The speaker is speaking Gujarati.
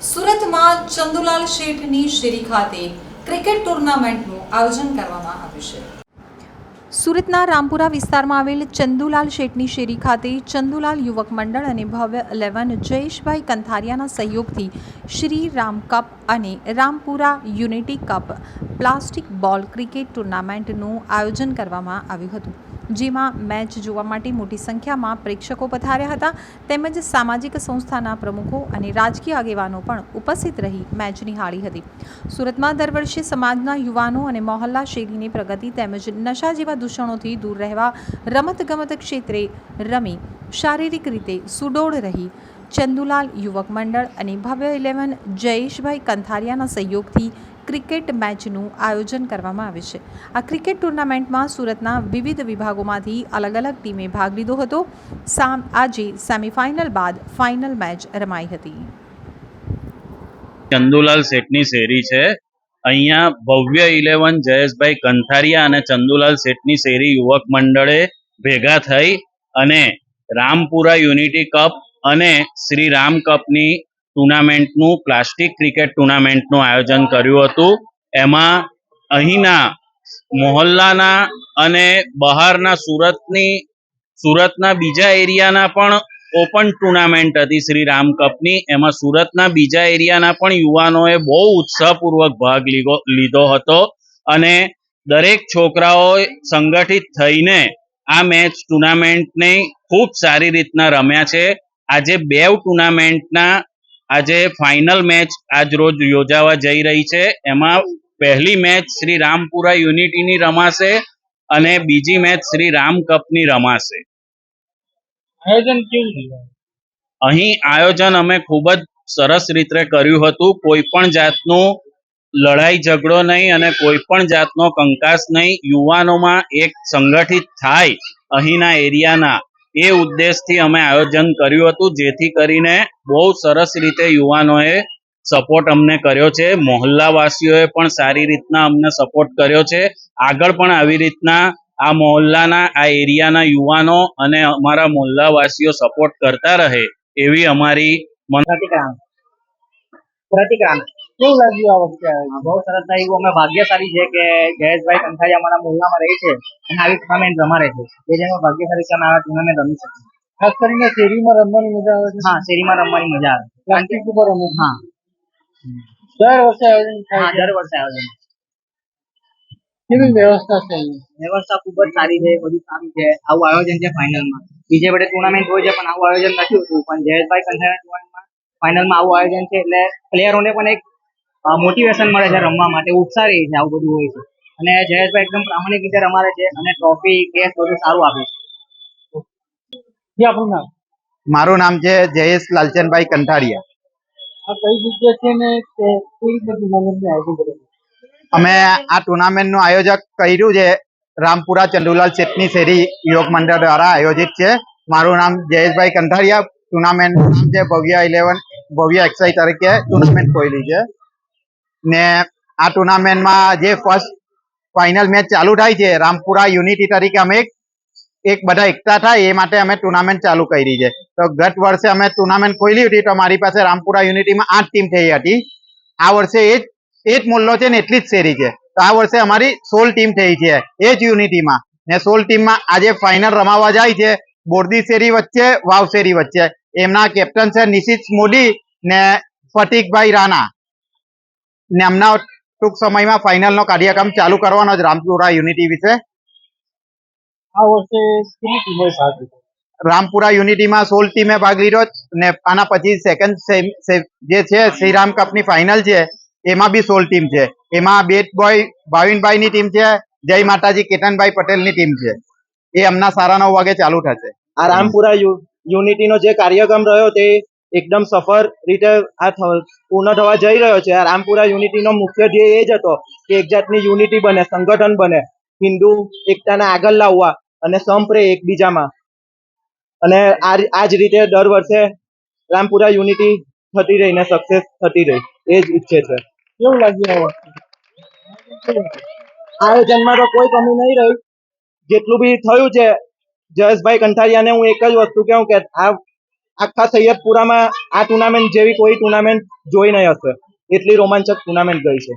સુરતમાં ચંદુલાલ શેઠની શેરી ખાતે ક્રિકેટ ટુર્નામેન્ટનું આયોજન કરવામાં આવ્યું છે. સુરતના રામપુરા વિસ્તારમાં આવેલ ચંદુલાલ શેઠની શેરી ખાતે ચંદુલાલ યુવક મંડળ અને ભવ્ય 11 જયેશભાઈ કંથારિયાના સહયોગથી શ્રી રામ કપ અને Rampura unity cup plastic ball cricket ટુર્નામેન્ટનું આયોજન કરવામાં આવ્યું હતું, જેમાં મેચ જોવા માટે મોટી સંખ્યામાં પ્રેક્ષકો પધાર્યા હતા તેમજ સામાજિક સંસ્થાના પ્રમુખો અને રાજકીય આગેવાનો પણ ઉપસ્થિત રહી મેચ નિહાળી હતી. સુરતમાં દર વર્ષે સમાજના યુવાનો અને મહોલ્લા શેરીની પ્રગતિ તેમજ નશા જેવા દૂષણોથી દૂર રહેવા રમતગમત ક્ષેત્રે રમી શારીરિક રીતે સુડોળ રહી ચંદુલાલ યુવક મંડળ અને ભવ્ય 11 જયેશભાઈ કંથારિયાના સહયોગથી ક્રિકેટ મેચનું આયોજન કરવામાં આવે છે. આ ક્રિકેટ ટુર્નામેન્ટમાં સુરતના વિવિધ વિભાગોમાંથી અલગ અલગ ટીમે ભાગ લીધો હતો. આજે સેમીફાઇનલ બાદ ફાઇનલ મેચ રમાઈ હતી. ચંદુલાલ શેઠની શેરી છે. અહીંયા ભવ્ય 11 જયેશભાઈ કંથારિયા અને ચંદુલાલ શેઠની શેરી યુવક મંડળે ભેગા થઈ અને રામપુરા યુનિટી કપ અને શ્રી રામ કપની ટુર્નામેન્ટનું પ્લાસ્ટિક ક્રિકેટ ટુર્નામેન્ટનું આયોજન કર્યું હતું. એમાં અહીંના મોહલ્લાના અને બહારના સુરતના બીજા એરિયાના પણ ઓપન ટુર્નામેન્ટ હતી શ્રી રામ કપની. એમાં સુરતના બીજા એરિયાના પણ યુવાનોએ બહુ ઉત્સાહપૂર્વક ભાગ લીધો હતો અને દરેક છોકરાઓ સંગઠિત થઈને આ મેચ ટુર્નામેન્ટને ખૂબ સારી રીતના રમ્યા છે. આજે બે ટુર્નામેન્ટના આજે ફાઇનલ મેચ આજ રોજ યોજાવા જઈ રહી છે. એમાં પહેલી મેચ શ્રી રામપુરા યુનિટીની રમાશે અને બીજી મેચ શ્રી રામ કપની રમાશે. આયોજન કેવું થયું? અહીં આયોજન અમે ખૂબ જ સરસ રીતે કર્યું હતું. કોઈ પણ જાતનું લડાઈ ઝઘડો નહીં અને કોઈ પણ જાતનો કંકાસ નહીં. યુવાનોમાં એક સંગઠિત થાય અહીંના એરિયાના એ ઉદ્દેશથી અમે આયોજન કર્યું હતું, જેથી કરીને બહુ સરસ રીતે યુવાનોએ સપોર્ટ અમને કર્યો છે. મોહલ્લાવાસીઓએ પણ સારી રીતના અમને સપોર્ટ કર્યો છે. આગળ પણ આવી રીતના આ મોહલ્લાના આ એરિયાના યુવાનો અને અમારા મોહલ્લાવાસીઓ સપોર્ટ કરતા રહે એવી અમારી પ્રતિક્રિયા કેવું લાગ્યું આ વખતે? બહુ સરસ લાગ્યું. અમે ભાગ્યશાળી છે કે જયેશભાઈ કંથારિયા અમારા મોહલ્લામાં રહે છે અને આવી ટુર્નામેન્ટ રમાડે છે. એ જેમાં ભાગ્યશાળી છે અમે આ ટુર્નામેન્ટ રમી શકીએ. ખાસ કરીને શેરીમાં રમવાની મજા આવે છે. હા, શેરીમાં રમવાની મજા આવે. પ્લાસ્ટિક ઉપર રમે. હા, દર વર્ષે આયોજન થાય. દર વર્ષે આયોજન. કેવી વ્યવસ્થા છે? વ્યવસ્થા ખૂબ જ સારી છે. બધું સારું છે. આવું આયોજન છે ફાઇનલમાં. બીજે બધે ટુર્નામેન્ટ હોય છે પણ આવું આયોજન નથી હોતું. પણ જયેશભાઈ કંથારિયા ટુર્નામેન્ટમાં ફાઇનલમાં આવું આયોજન છે એટલે પ્લેયરોને પણ એક મોટિવેશન મળે છે રમવા માટે. ઉત્સાહ રહે છે. આવું બધું હોય છે અને જયેશભાઈ એકદમ પ્રામાણિક રીતે રમાડે છે અને ટ્રોફી કેસ બધું સારું આપે છે. આપણું નામ? મારું નામ છે જયેશ લાલચંદભાઈ કંથારિયા. આ કઈ જગ્યા છે ને કેવી રીતે ટુર્નામેન્ટનું આયોજન કર્યું? અમે આ ટુર્નામેન્ટનું આયોજક કર્યું છે રામપુરા ચંદુલાલ શેઠની શેરી યુવક મંડળ દ્વારા આયોજિત છે. મારું નામ જયેશભાઈ કંથારિયા. ટુર્નામેન્ટ નામ છે ભવ્ય એક્સાઈ તરીકે ટુર્નામેન્ટ ખોલી છે ને આ ટુર્નામેન્ટમાં જે ફર્સ્ટ ફાઇનલ મેચ ચાલુ થાય છે રામપુરા યુનિટી તરીકે અમે એક બધા એકતા થાય એ માટે અમે ટુર્નામેન્ટ ચાલુ કરી છે. તો ગત વર્ષે અમે ટુર્નામેન્ટ ખોલી હતી તો મારી પાસે રામપુરા યુનિટીમાં 8 ટીમ થઈ હતી. આ વર્ષે એ જ મોલ્લો છે ને એટલી જ શેરી છે. તો આ વર્ષે અમારી 16 ટીમ થઈ છે એ જ યુનિટીમાં ને 16 ટીમમાં આજે ફાઇનલ રમાવા જાય છે બોરદી શેરી વચ્ચે વાવ શેરી વચ્ચે. એમના કેપ્ટન છે નિશિત મોદી ને ફતિકભાઈ રાણા ને એમના ટૂંક સમયમાં ફાઇનલનો કાર્યક્રમ ચાલુ કરવાનો જ રામપુરા યુનિટી વિશે. આ વર્ષે કેટલી ટીમોએ ભાગ લીધો? રામપુરા યુનિટીમાં 16 ટીમે ભાગ લીધો ને આના પછી સેકન્ડ જે છે શ્રીરામ કપની ફાઇનલ છે એમાં બી 16 ટીમ છે. એમાં બેટ બોય ભાવિનભાઈની ટીમ છે, જય માતાજી કેતનભાઈ પટેલની ટીમ છે. એ હમણાં 9:30 વાગે ચાલુ થશે. આ રામપુરા યુનિટીનો જે કાર્યક્રમ રહ્યો તે એકદમ સફળ રીતે આ પૂર્ણ થવા જઈ રહ્યો છે. આ રામપુરા યુનિટીનો મુખ્ય ધ્યેય એ જ હતો કે એક જાતની યુનિટી બને, સંગઠન બને, હિન્દુ એકતાને આગળ લાવવા અને સંપ રહે એકબીજામાં. અને આ જ રીતે દર વર્ષે રામપુરા યુનિટી થતી રહીને સક્સેસ થતી રહી એ જ ઈચ્છે છે. કેવું લાગ્યું આ વખતે? આયોજનમાં તો કોઈ કમી નહીં રહી. જેટલું બી થયું છે જયેશભાઈ કંથારિયાને હું એક જ વસ્તુ કહું કે આ આખા સૈયદપુરામાં આ ટુર્નામેન્ટ જેવી કોઈ ટુર્નામેન્ટ જોઈ નહીં હશે એટલી રોમાંચક ટુર્નામેન્ટ ગઈ છે.